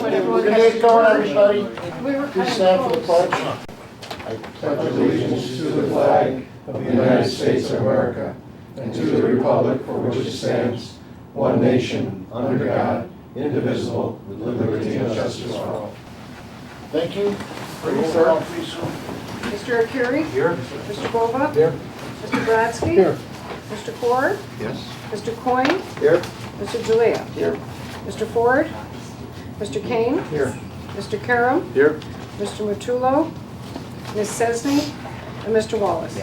Good day, going, everybody. We were Please kind stand for the of close. pledge. I pledge allegiance to the flag of the United States of America and to the republic for which it stands, one nation, under God, indivisible, with liberty and justice for all. Thank you. Roll call, please. Mr. Arcuri? Here. Mr. Bova? Here. Mr. Brodsky? Here. Mr. Cord? Yes. Mr. Coyne? Here. Mr. Julia? Here. Mr. Ford? Mr. Kane? Here. Mr. Karam? Here. Mr. Mutullo? Ms. Sesney? And Mr. Wallace?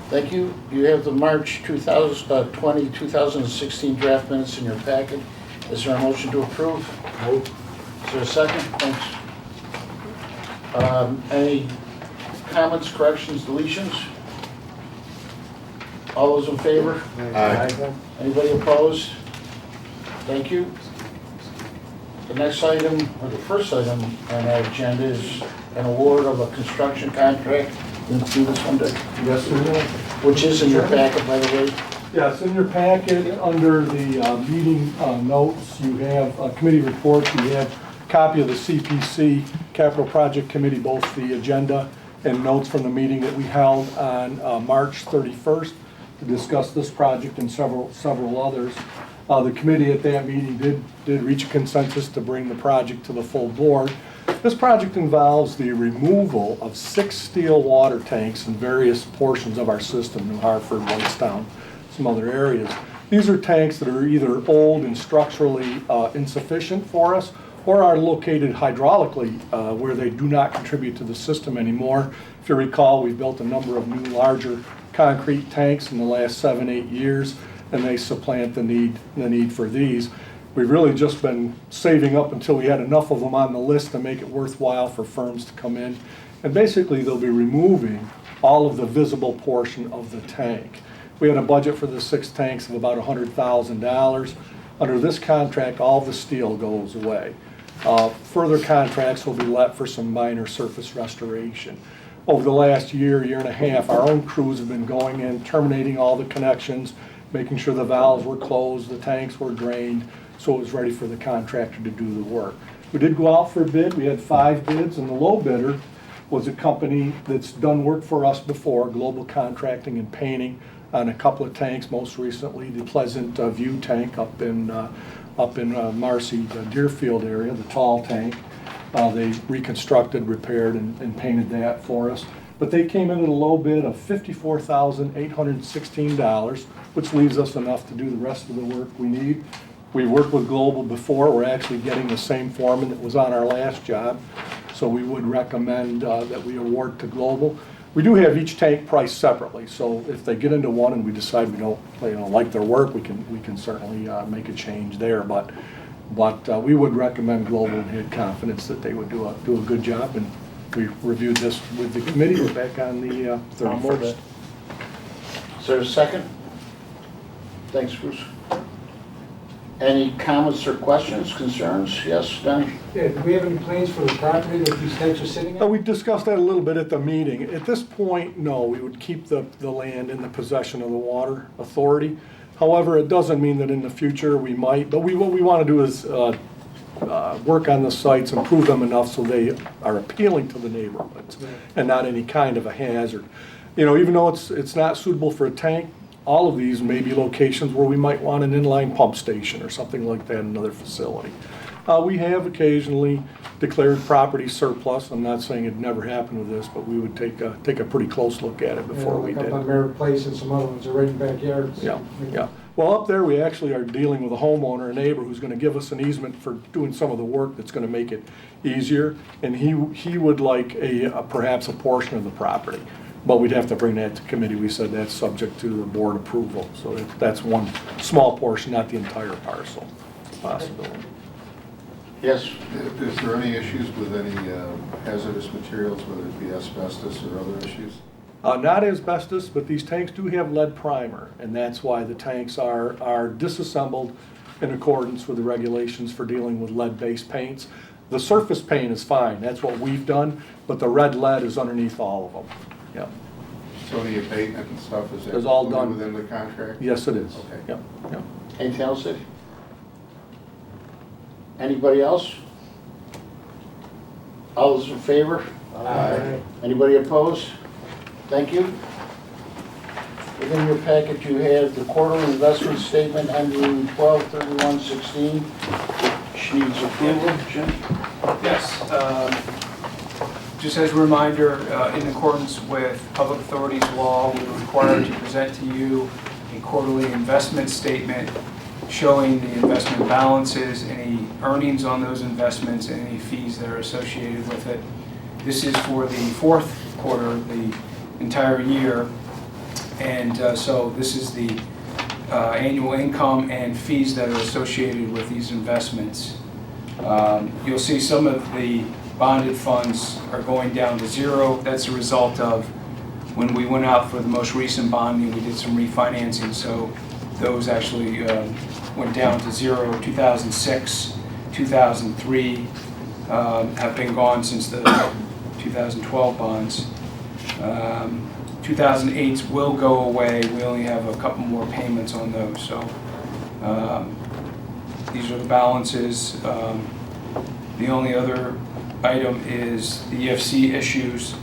Thank you. You have the March 2020, 2016 draft minutes in your packet. Is there a motion to approve? Move. Is there a second? Thanks. Any comments, corrections, deletions? All those in favor? Aye. Anybody opposed? Thank you. The next item, or the first item on our agenda is an award of a construction contract. You can do this one, Dick? Yes, sir. Which is in your packet, by the way. Yes, in your packet, under the meeting notes, you have a committee report. You have a copy of the CPC, Capital Project Committee, both the agenda and notes from the meeting that we held on March 31st to discuss this project and several others. The committee at that meeting did reach a consensus to bring the project to the full board. This project involves the removal of 6 steel water tanks in various portions of our system, New Hartford, Whitestown, some other areas. These are tanks that are either old and structurally insufficient for us, or are located hydraulically where they do not contribute to the system anymore. If you recall, we've built a number of new larger concrete tanks in the last 7-8 years, and they supplant the need for these. We've really just been saving up until we had enough of them on the list to make it worthwhile for firms to come in. And basically, they'll be removing all of the visible portion of the tank. We had a budget for the 6 tanks of about $100,000. Under this contract, all the steel goes away. Further contracts will be let for some minor surface restoration. Over the last year and a half, our own crews have been going in, terminating all the connections, making sure the valves were closed, the tanks were drained, so it was ready for the contractor to do the work. We did go out for a bid. We had 5 bids, and the low bidder was a company that's done work for us before, Global Contracting and Painting, on a couple of tanks, most recently the Pleasant View tank up in Marcy, Deerfield area, the tall tank. They reconstructed, repaired, and painted that for us. But they came in at a low bid of $54,816, which leaves us enough to do the rest of the work we need. We've worked with Global before. We're actually getting the same foreman that was on our last job, so we would recommend that we award to Global. We do have each tank priced separately, so if they get into one and we decide we don't like their work, we can certainly make a change there. But we would recommend Global and had confidence that they would do a good job. And we reviewed this with the committee. We're back on the 31st. Is there a second? Thanks, Bruce. Any comments or questions, concerns? Yes, Donnie? Yeah, do we have any plans for the property that these tanks are sitting on? We discussed that a little bit at the meeting. At this point, no, we would keep the land in the possession of the Water Authority. However, it doesn't mean that in the future we might, but what we want to do is work on the sites, improve them enough so they are appealing to the neighborhoods and not any kind of a hazard. Even though it's not suitable for a tank, all of these may be locations where we might want an inline pump station or something like that in another facility. We have occasionally declared property surplus. I'm not saying it'd never happen with this, but we would take a pretty close look at it before we Like did. up on Merritt Place and some other ones are right in backyards. Yeah. Well, up there, we actually are dealing with a homeowner, a neighbor, who's going to give us an easement for doing some of the work that's going to make it easier, and he would like perhaps a portion of the property. But we'd have to bring that to committee. We said that's subject to the board approval. So that's one small portion, not the entire parcel possibility. Yes. Is there any issues with any hazardous materials, whether it be asbestos or other issues? Not asbestos, but these tanks do have lead primer, and that's why the tanks are disassembled in accordance with the regulations for dealing with lead-based paints. The surface paint is fine. That's what we've done, but the red lead is underneath all of them. Yeah. So the abatement and stuff, is that It's all included done. within the contract? Yes, it is. Okay. Yeah. Yeah. Anything else, Sid? Anybody else? All those in favor? Aye. Anybody opposed? Thank you. Within your packet, you have the quarterly investment statement ending 12/31/16, which needs approval. Jim? Yes. Just as a reminder, in accordance with Public Authorities Law, we are required to present to you a quarterly investment statement showing the investment balances, any earnings on those investments, and any fees that are associated with it. This is for the fourth quarter, the entire year. And so this is the annual income and fees that are associated with these investments. You'll see some of the bonded funds are going down to zero. That's a result of when we went out for the most recent bonding, we did some refinancing, so those actually went down to zero. 2006, 2003 have been gone since the 2012 bonds. 2008s will go away. We only have a couple more payments on those. So these are the balances. The only other item is the EFC issues.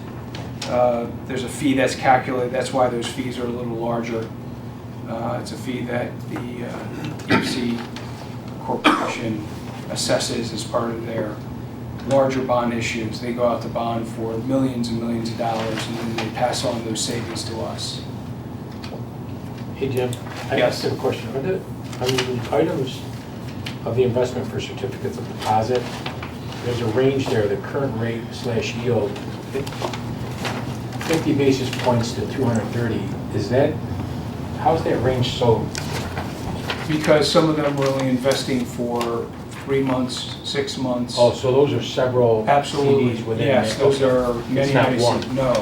There's a fee that's calculated. That's why those fees are a little larger. It's a fee that the EFC Corporation assesses as part of their larger bond issues. They go out to bond for millions and millions of dollars, and then they pass on those savings to us. Hey Jim, I Yes. have a question. On the items of the investment for certificates of deposit, there's a range there, the current rate / yield, 50 basis points to 230. Is that, how's that range so? Because some of them were only investing for 3 months, 6 months. Oh, so those are several Absolutely, CDs within yes, there. those are many, It's not many, one. no,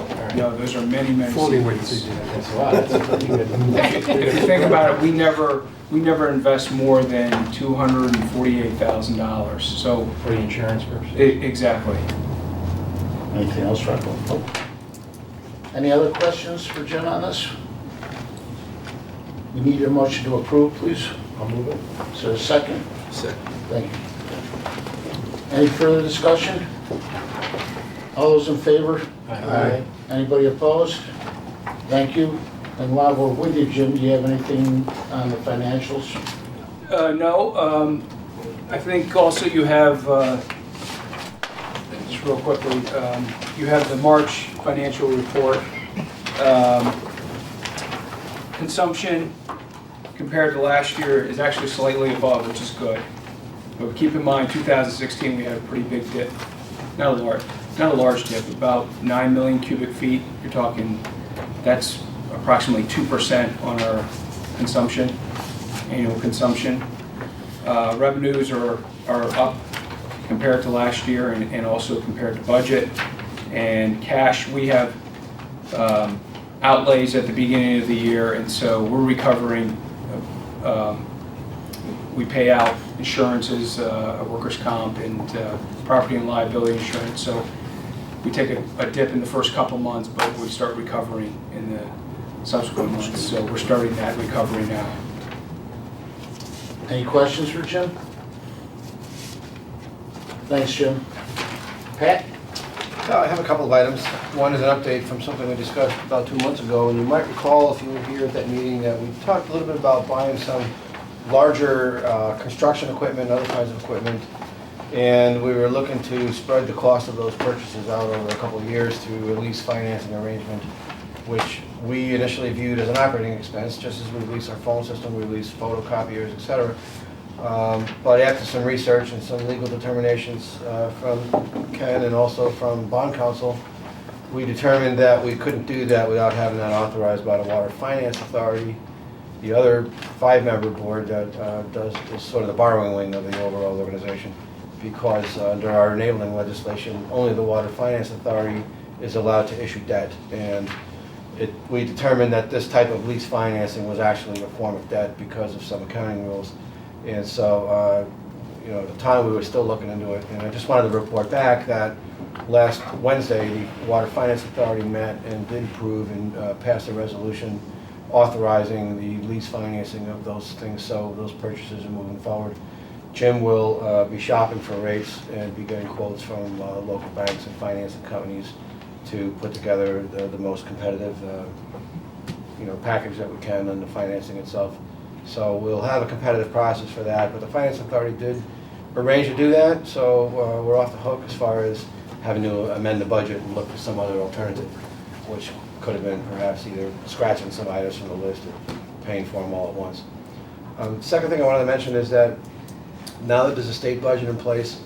those are many, many. CDs. That's a lot, that's pretty good. If you think about it, we never invest more than $248,000, so. For the insurance purposes? Exactly. Anything else, Rocco? Nope. Any other questions for Jim on this? We need a motion to approve, please. I'll move it. Is there a second? Second. Thank you. Any further discussion? All those in favor? Aye. Anybody opposed? Thank you. And while we're with you, Jim, do you have anything on the financials? No, I think also you have, just real quickly, you have the March financial report. Consumption compared to last year is actually slightly above, which is good. But keep in mind, 2016, we had a pretty big dip. Not a large dip, about 9 million cubic feet. You're talking, that's approximately 2% on our consumption, annual consumption. Revenues are up compared to last year and also compared to budget. And cash, we have outlays at the beginning of the year, and so we're recovering. We pay out insurances, workers' comp, and property and liability insurance. So we take a dip in the first couple months, but we start recovering in the subsequent months. So we're starting that recovery now. Any questions for Jim? Thanks, Jim. Pat? I have a couple of items. One is an update from something we discussed about 2 months ago, and you might recall, if you were here at that meeting, that we talked a little bit about buying some larger construction equipment, other kinds of equipment, and we were looking to spread the cost of those purchases out over a couple of years through a lease financing arrangement, which we initially viewed as an operating expense, just as we lease our phone system, we lease photocopiers, etc. But after some research and some legal determinations from Ken and also from bond counsel, we determined that we couldn't do that without having that authorized by the Water Finance Authority. The other 5-member board that is sort of the borrowing wing of the overall organization, because under our enabling legislation, only the Water Finance Authority is allowed to issue debt. And we determined that this type of lease financing was actually a form of debt because of some accounting rules. And so, at the time, we were still looking into it. And I just wanted to report back that last Wednesday, the Water Finance Authority met and did approve and pass a resolution authorizing the lease financing of those things, so those purchases are moving forward. Jim will be shopping for rates and be getting quotes from local banks and financing companies to put together the most competitive package that we can on the financing itself. So we'll have a competitive process for that, but the Finance Authority did arrange to do that, so we're off the hook as far as having to amend the budget and look for some other alternative, which could have been perhaps either scratching some items from the list or paying for them all at once. Second thing I wanted to mention is that now that there's a state budget in place,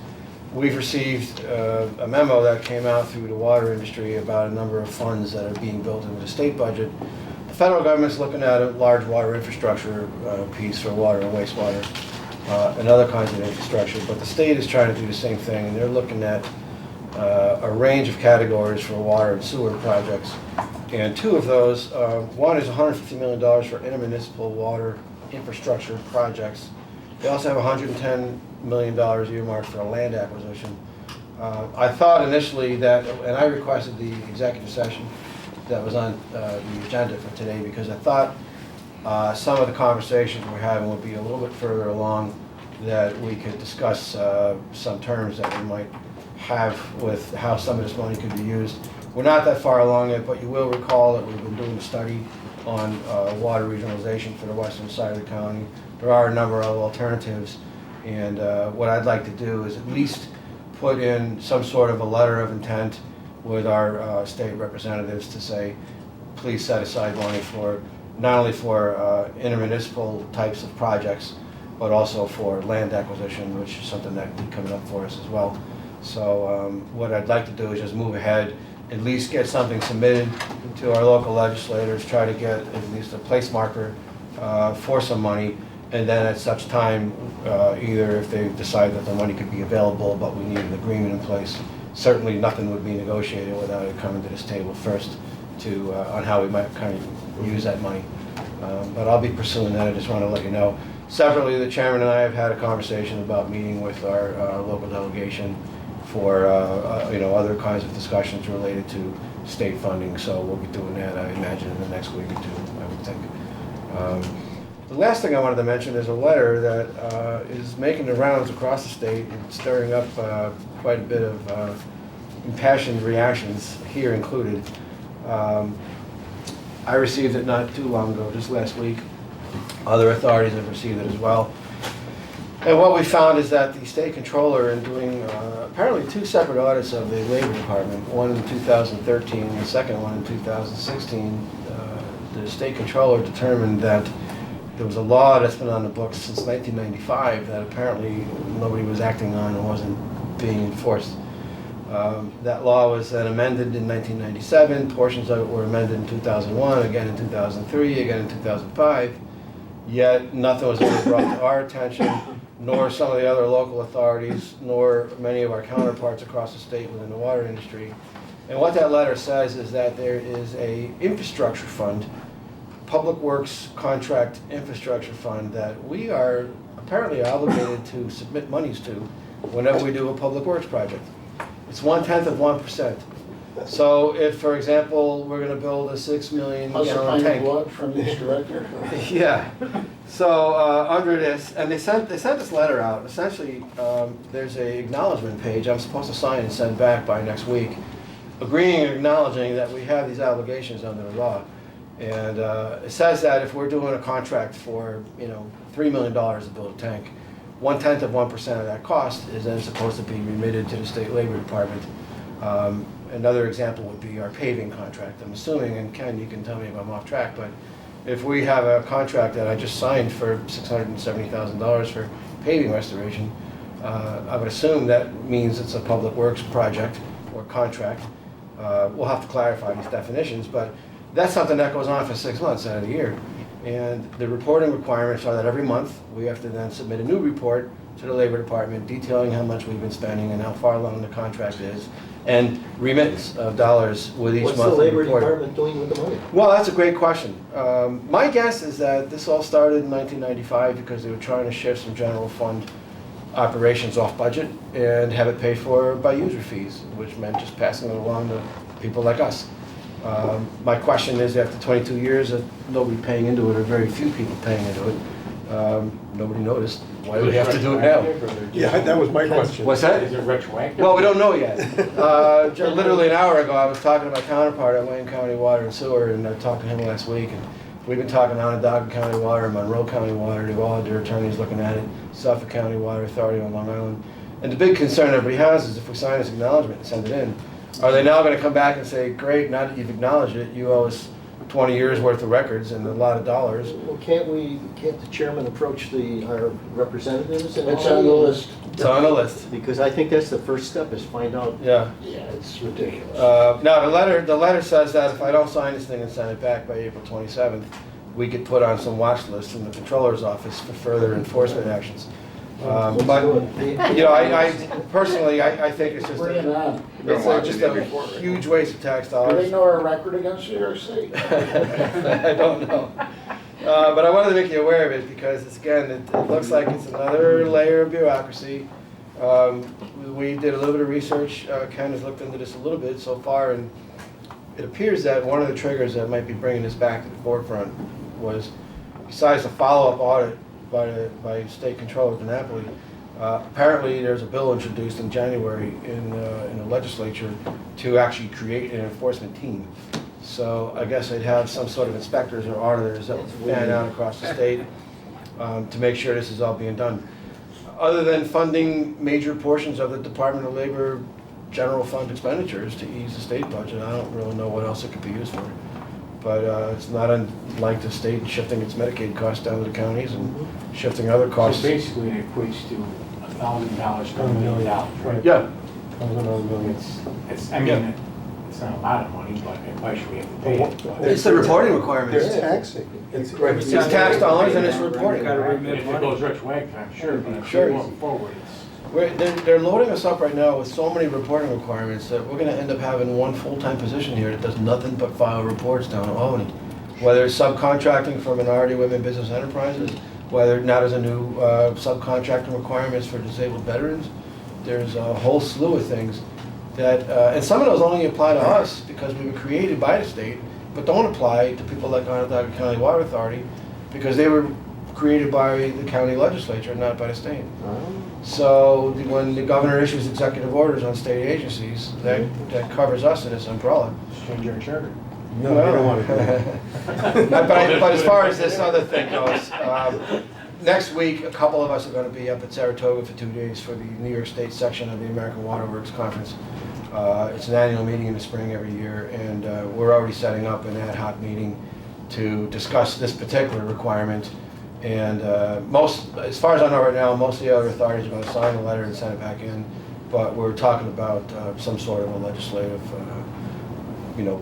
we've received a memo that came out through the water industry about a number of funds that are being built into the state budget. The federal government's looking at a large water infrastructure piece for water and wastewater and other kinds of infrastructure, but the state is trying to do the same thing, and they're looking at a range of categories for water and sewer projects. And two of those, one is $150 million for intermunicipal water infrastructure projects. They also have $110 million earmarked for a land acquisition. I thought initially that, and I requested the executive session that was on the agenda for today because I thought some of the conversations we're having would be a little bit further along, that we could discuss some terms that we might have with how some of this money could be used. We're not that far along yet, but you will recall that we've been doing a study on water regionalization for the western side of the county. There are a number of alternatives, and what I'd like to do is at least put in some sort of a letter of intent with our state representatives to say, please set aside money for, not only for intermunicipal types of projects, but also for land acquisition, which is something that will be coming up for us as well. So what I'd like to do is just move ahead, at least get something submitted to our local legislators, try to get at least a place marker for some money, and then at such time, either if they decide that the money could be available, but we need an agreement in place, certainly nothing would be negotiated without it coming to this table first to on how we might kind of use that money. But I'll be pursuing that. I just want to let you know. Separately, the chairman and I have had a conversation about meeting with our local delegation for other kinds of discussions related to state funding. So we'll be doing that, I imagine, in the next week or two, I would think. The last thing I wanted to mention is a letter that is making the rounds across the state and stirring up quite a bit of impassioned reactions, here included. I received it not too long ago, just last week. Other authorities have received it as well. And what we found is that the state controller, in doing apparently two separate audits of the Labor Department, one in 2013 and the second one in 2016, the state controller determined that there was a law that's been on the books since 1995 that apparently nobody was acting on and wasn't being enforced. That law was then amended in 1997. Portions of it were amended in 2001, again in 2003, again in 2005. Yet nothing was ever brought to our attention, nor some of the other local authorities, nor many of our counterparts across the state within the water industry. And what that letter says is that there is a infrastructure fund, Public Works Contract Infrastructure Fund, that we are apparently obligated to submit monies to whenever we do a public works project. It's 1/10 of 1%. So if, for example, we're going to build a 6 million gallon tank. Blood from each director. Yeah. So under this, and they sent this letter out. Essentially, there's a acknowledgement page I'm supposed to sign and send back by next week, agreeing and acknowledging that we have these obligations under the law. And it says that if we're doing a contract for $3 million to build a tank, 1/10 of 1% of that cost is then supposed to be remitted to the state labor department. Another example would be our paving contract. I'm assuming, and Ken, you can tell me if I'm off track, but if we have a contract that I just signed for $670,000 for paving restoration, I would assume that means it's a public works project or contract. We'll have to clarify these definitions, but that's something that goes on for 6 months out of the year. And the reporting requirements are that every month we have to then submit a new report to the Labor Department detailing how much we've been spending and how far along the contract is, and remittance of dollars with each month. What's the Labor Department doing with the money? Well, that's a great question. My guess is that this all started in 1995 because they were trying to shift some general fund operations off budget and have it paid for by user fees, which meant just passing it along to people like us. My question is, after 22 years of nobody paying into it, or very few people paying into it, Nobody noticed. Why do we have to do it now? Yeah, that was my question. What's that? Is it retroactive? Well, we don't know yet. Literally an hour ago, I was talking to my counterpart at Wayne County Water and Sewer, and I talked to him last week, and we've been talking to Onondaga County Water, Monroe County Water, they've all had their attorneys looking at it, Suffolk County Water Authority on Long Island. And the big concern everybody has is if we sign this acknowledgement and send it in, are they now gonna come back and say, great, now that you've acknowledged it, you owe us 20 years worth of records and a lot of dollars? Well, can't the chairman approach our representatives and all? It's on the list. It's on the list. Because I think that's the first step, is find out. Yeah. Yeah, it's ridiculous. Now, the letter says that if I don't sign this thing and send it back by April 27th, we could put on some watch lists in the controller's office for further enforcement actions. But, you know, I personally, I think it's just, Bring it on. it's just a huge waste of tax Do they dollars. know our record against New York State? I don't know. But I wanted to make you aware of it because it's, again, it looks like it's another layer of bureaucracy. We did a little bit of research, Ken has looked into this a little bit so far, and it appears that one of the triggers that might be bringing this back to the forefront was, besides the follow-up audit by State Controller DiNapoli, apparently there's a bill introduced in January in the legislature to actually create an enforcement team. So I guess they'd have some sort of inspectors or auditors that would fan out across the state to make sure this is all being done. Other than funding major portions of the Department of Labor general fund expenditures to ease the state budget, I don't really know what else it could be used for. But it's not unlike the state shifting its Medicaid costs down to the counties and shifting other So costs. basically, it equates to $1,000 per $1 million, right? Yeah, It's, I mean, it's not a lot of money, but why should we have to pay it? it's the reporting requirements. They're taxing. It's tax dollars and it's reporting. Gotta If remit it money. goes retroactive, I'm sure, but if Sure. we're going forward, it's. They're loading us up right now with so many reporting requirements that we're gonna end up having one full-time position here that does nothing but file reports down in Albany. Whether it's subcontracting for minority women business enterprises, whether now there's a new subcontracting requirements for disabled veterans, there's a whole slew of things that, and some of those only apply to us because we were created by the state, but don't apply to people like Onondaga County Water Authority because they were created by the county legislature, not by the state. So when the governor issues executive orders on state agencies, that covers us in its umbrella. Change our charter. No, we don't want to. But as far as this other thing goes, next week, a couple of us are going to be up at Saratoga for 2 days for the New York State section of the American Water Works Conference. It's an annual meeting in the spring every year, and we're already setting up an ad hoc meeting to discuss this particular requirement. And as far as I know right now, most of the other authorities are going to sign the letter and send it back in. But we're talking about some sort of a legislative,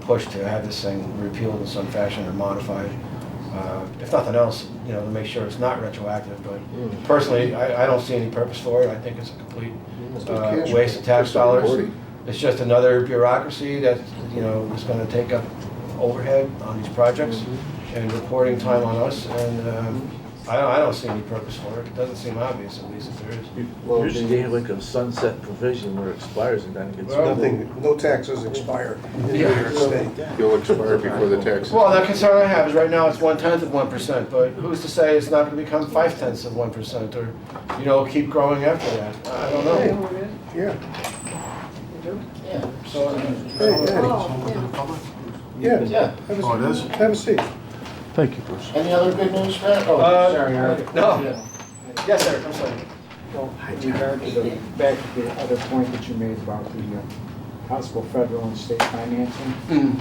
push to have this thing repealed in some fashion or modified. If nothing else, to make sure it's not retroactive. But personally, I don't see any purpose for it. I think it's a complete waste of tax dollars. It's just another bureaucracy that, is going to take up overhead on these projects and reporting time on us. And I don't see any purpose for it. It doesn't seem obvious, at least, if there is. Well, Usually they have like a sunset provision where it expires and then it gets. Well, No taxes expire in New Yeah. York State. You'll expire before the taxes. Well, that concern I have is right now it's 1/10 of 1%, but who's to say it's not going to become 5/10 of 1% or, keep growing after that? I don't know. Yeah, Yeah, so, hey, Eddie, Oh, yeah, yeah. have a seat. Thank you, Bruce. Any other good news, Pat? Oh, sorry, Eric. No. Yeah. Yes, sir, I'm sorry. Well, in regard to back to the other point that you made about the possible federal and state financing,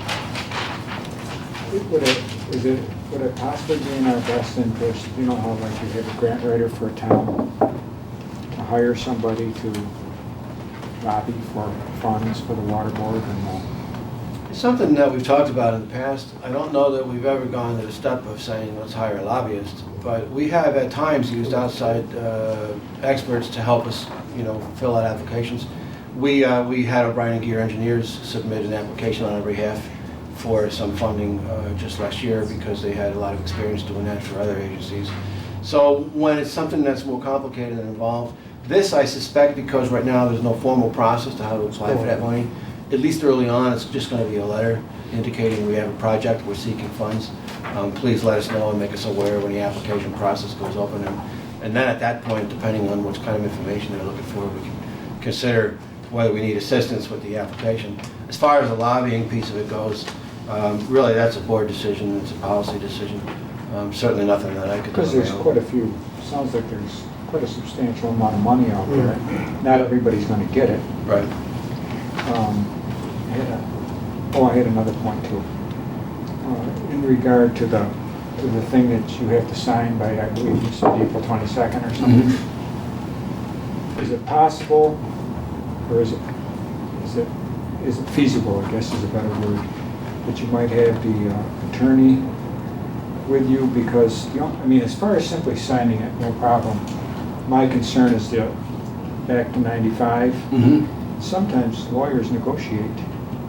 would it possibly be in our best interest, how like you have a grant writer for a town, to hire somebody to lobby for funds for the water board and It's something that we've talked about in the past. I don't know that we've ever gone to the step of saying, let's hire a lobbyist, but we have at times used outside experts to help us, fill out applications. We had O'Brien and Gear Engineers submit an application on our behalf for some funding just last year because they had a lot of experience doing that for other agencies. So when it's something that's more complicated and involved, this I suspect because right now there's no formal process to how to apply for that money, at least early on, it's just going to be a letter. indicating we have a project, we're seeking funds, please let us know and make us aware when the application process goes open. And then at that point, depending on what kind of information they're looking for, we can consider whether we need assistance with the application. As far as the lobbying piece of it goes, really that's a board decision, it's a policy decision. Certainly nothing that I could do. Because there's quite a few, sounds like there's quite a substantial amount of money out there. Not everybody's gonna get it. Right. I had another point too. In regard to the thing that you have to sign by, I believe you said April 22nd or something. Is it possible, or is it feasible, I guess is a better word, that you might have the attorney with you? Because, you know, I mean, as far as simply signing it, no problem. My concern is back to 95. Sometimes lawyers negotiate,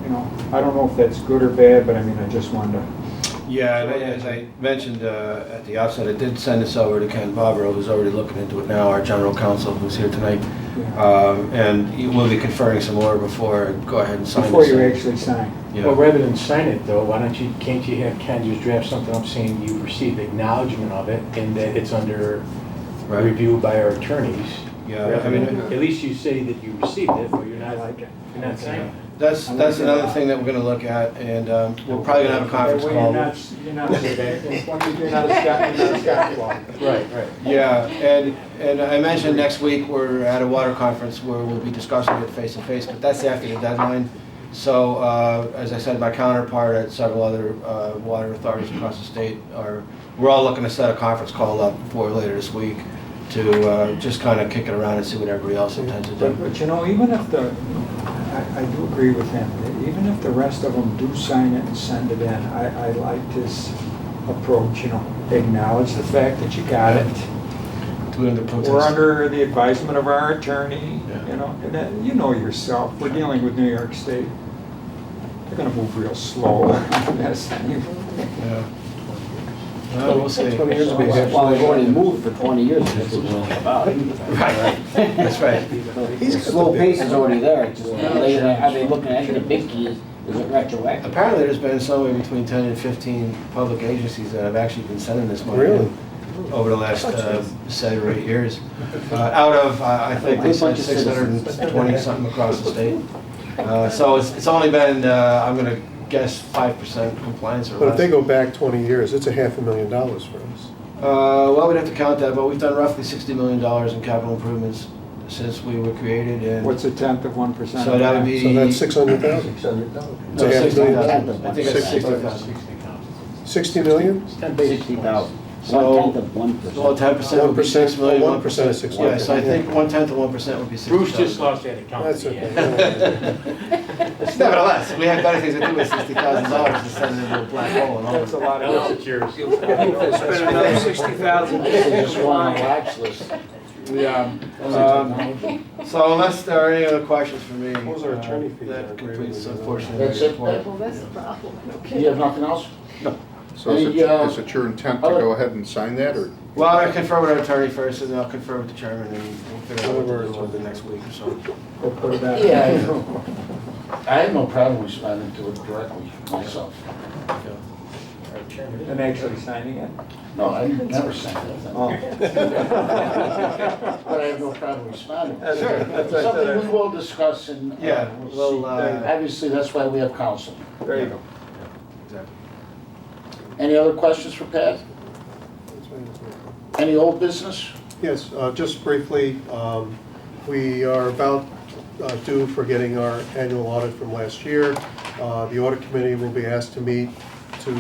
you know. I don't know if that's good or bad, but I mean, I just wanted to. Yeah, and as I mentioned at the outset, I did send this over to Ken Barbaro, who's already looking into it now, our general counsel, who's here tonight. And he will be conferring some more before I go ahead and sign this. Before you actually sign. Yeah. Well, rather than sign it though, can't you have Ken just draft something up saying you received acknowledgement of it and that it's under review by our attorneys? Yeah, I mean, At least you say that you received it, but you're not signing it. that's another thing that we're going to look at, and we're probably going to have a conference Well, call. you're not a Scott law. Right. Yeah, and I mentioned next week we're at a water conference where we'll be discussing it face to face, but that's after the deadline. So, as I said, my counterpart at several other water authorities across the state we're all looking to set a conference call up for later this week to just kind of kick it around and see what everybody else intends to do. But you know, even if I do agree with him, that even if the rest of them do sign it and send it in, I like this approach, you know, acknowledge the fact that you got it. Do it under protest. We're under the advisement of our attorney, you know, and then, you know yourself, we're dealing with New York State. They're gonna move real slow on this anyway. Yeah. Well, we'll see. 20 years will be half. Well, they've already moved for 20 years, that's what it's about. Right, that's right. The slow pace is already there, it's just, are they looking at the big keys, is it retroactive? Apparently, there's been somewhere between 10 and 15 public agencies that have actually been sending this money Really? in over the last 7 or 8 years. Out of, I think they sent 620 something across the state. So it's only been, I'm going to guess 5% compliance or less. But if they go back 20 years, it's $500,000 for us. Well, we'd have to count that, but we've done roughly $60 million in capital improvements since we were created. And What's a tenth of 1%? so that would be. So that's 600,000. 600,000. It's a $500,000. I think it's 60,000. 60 million? 60,000. So- 1/10 of 1%. Well, 10% would be 6 million. 1% is 6 million. Yeah, so I think 1/10 of 1% would be 60,000. Bruce just lost that account. That's okay. Nevertheless, we have better things to do with $60,000 than send it into a black hole and all. That's a lot of. Else it's yours. Spend another 60,000. Just one on the watch list. Yeah. So unless there are any other questions for me. What was our attorney fee? That completes, unfortunately. That's it? my report. Well, that's the problem. You have nothing else? So is Any, it your intent to go ahead and sign that, or? Well, I'm gonna confer with our attorney first, and then I'll confer with the chairman, and we'll figure out what to do over the next week or so. We'll put it back. Yeah, I have no problem responding to it directly myself. And actually signing it? No, I never signed anything. Oh. But I have no problem responding. Sure. Something we will discuss and. Yeah, we'll see. Obviously, that's why we have counsel. There you go. Exactly. Any other questions for Pat? Any old business? Yes, just briefly, we are about due for getting our annual audit from last year. The audit committee will be asked to meet to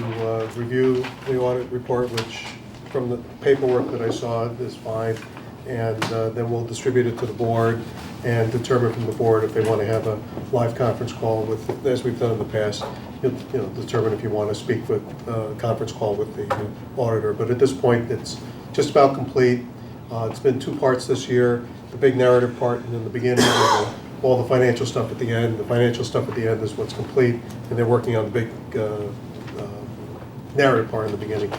review the audit report, which from the paperwork that I saw is fine. And then we'll distribute it to the board and determine from the board if they want to have a live conference call with, as we've done in the past, determine if you want to speak with a conference call with the auditor. But at this point, it's just about complete. It's been 2 parts this year, the big narrative part and then the beginning, and all the financial stuff at the end. The financial stuff at the end is what's complete, and they're working on the big narrative part in the beginning.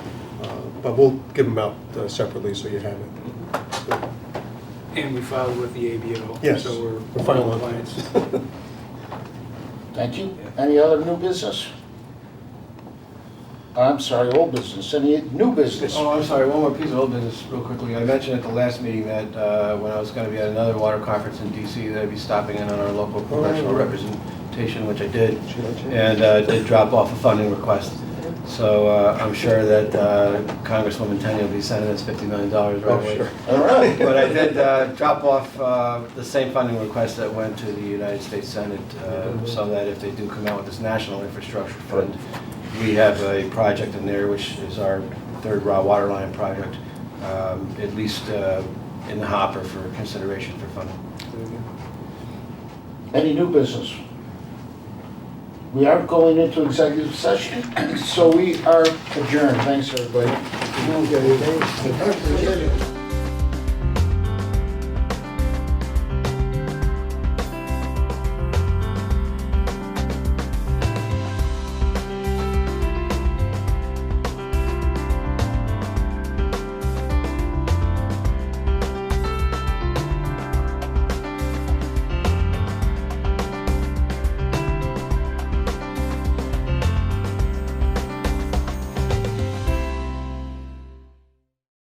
But we'll give them out separately so you have it. And we filed with the ABO. Yes, So we're final on compliance. Thank you. Any other new business? I'm sorry, old business, any new business? Oh, I'm sorry, one more piece of old business real quickly. I mentioned at the last meeting that when I was going to be at another water conference in DC, that I'd be stopping in on our local congressional representation, which I did, and did drop off a funding request. So I'm sure that Congresswoman Tenney will be sending us $50 million right away. All right. But I did drop off the same funding request that went to the United States Senate, so that if they do come out with this national infrastructure fund, we have a project in there, which is our third raw water line project, at least in the hopper for consideration for funding. Any new business? We are going into executive session, so we are adjourned. Thanks, everybody. Okay.